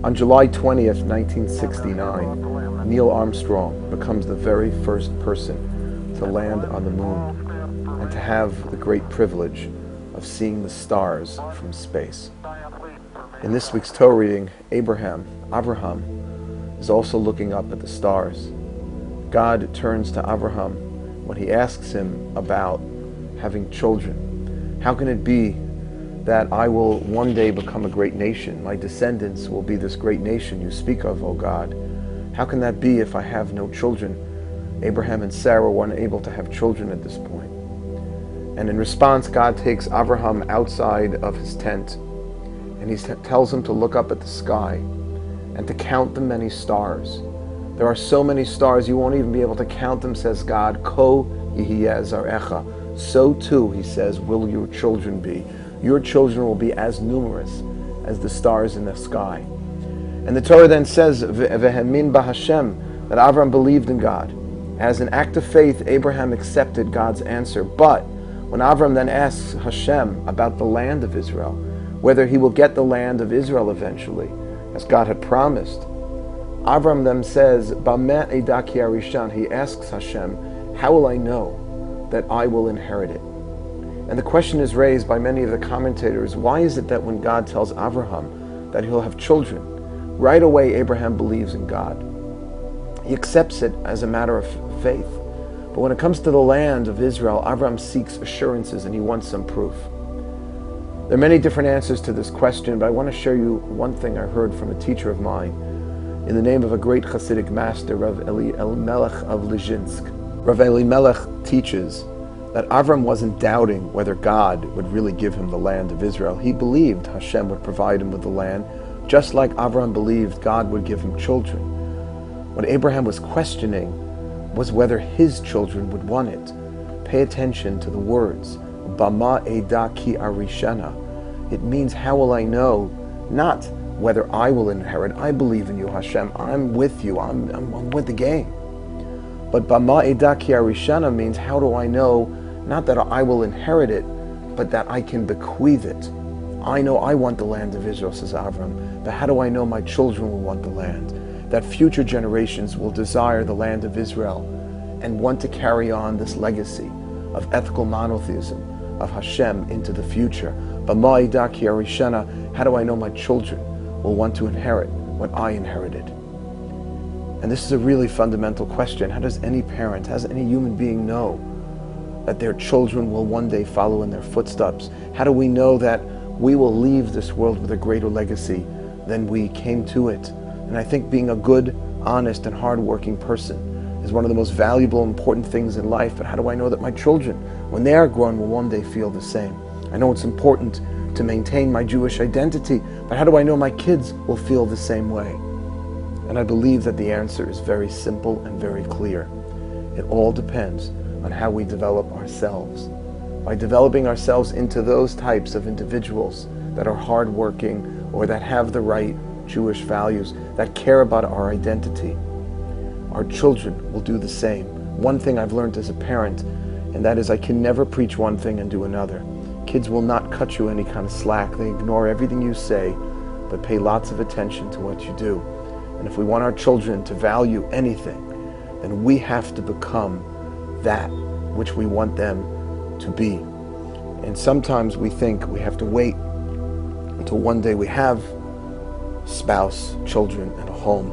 On July 20th, 1969, Neil Armstrong becomes the very first person to land on the moon and to have the great privilege of seeing the stars from space. In this week's Torah reading, Abraham is also looking up at the stars. God turns to Abraham when he asks him about having children. How can it be that I will one day become a great nation? My descendants will be this great nation you speak of, O God. How can that be if I have no children? Abraham and Sarah weren't able to have children at this point. And in response, God takes Abraham outside of his tent and he tells him to look up at the sky and to count the many stars. There are so many stars you won't even be able to count them, says God. Ko yihiyeh zarecha. So too, he says, will your children be. Your children will be as numerous as the stars in the sky. And the Torah then says, Vehemin b'Hashem, that Abraham believed in God. As an act of faith, Abraham accepted God's answer. But when Abraham then asks Hashem about the land of Israel, whether he will get the land of Israel eventually, as God had promised, Abraham then says, Bameh edaki arishan. He asks Hashem, how will I know that I will inherit it? And the question is raised by many of the commentators, why is it that when God tells Abraham that he'll have children, right away Abraham believes in God? He accepts it as a matter of faith. But when it comes to the land of Israel, Abraham seeks assurances and he wants some proof. There are many different answers to this question, but I want to share you one thing I heard from a teacher of mine in the name of a great Hasidic master, Rav Elimelech of Lizhinsk. Rav Elimelech teaches that Avram wasn't doubting whether God would really give him the land of Israel. He believed Hashem would provide him with the land, just like Avram believed God would give him children. What Abraham was questioning was whether his children would want it. Pay attention to the words, Bama eda ki arishana. It means, how will I know? Not whether I will inherit. I believe in you, Hashem. I'm with you. I'm with the game. But Bama eda ki arishana means, how do I know, not that I will inherit it, but that I can bequeath it. I know I want the land of Israel, says Avram, but how do I know my children will want the land? That future generations will desire the land of Israel and want to carry on this legacy of ethical monotheism of Hashem into the future. Bama eda ki arishana, how do I know my children will want to inherit what I inherited? And this is a really fundamental question. How does any parent, how does any human being know that their children will one day follow in their footsteps? How do we know that we will leave this world with a greater legacy than we came to it? And I think being a good, honest, and hardworking person is one of the most valuable, important things in life. But how do I know that my children, when they are grown, will one day feel the same? I know it's important to maintain my Jewish identity, but how do I know my kids will feel the same way? And I believe that the answer is very simple and very clear. It all depends on how we develop ourselves. By developing ourselves into those types of individuals that are hardworking or that have the right Jewish values, that care about our identity, our children will do the same. One thing I've learned as a parent, and that is I can never preach one thing and do another. Kids will not cut you any kind of slack. They ignore everything you say, but pay lots of attention to what you do. And if we want our children to value anything, then we have to become that which we want them to be. And sometimes we think we have to wait until one day we have spouse, children, and a home.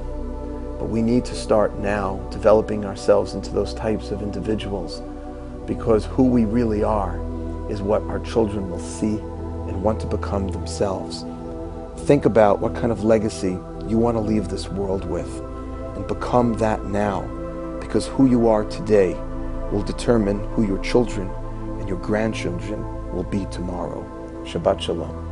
But we need to start now developing ourselves into those types of individuals, because who we really are is what our children will see and want to become themselves. Think about what kind of legacy you want to leave this world with, and become that now, because who you are today will determine who your children and your grandchildren will be tomorrow. Shabbat Shalom.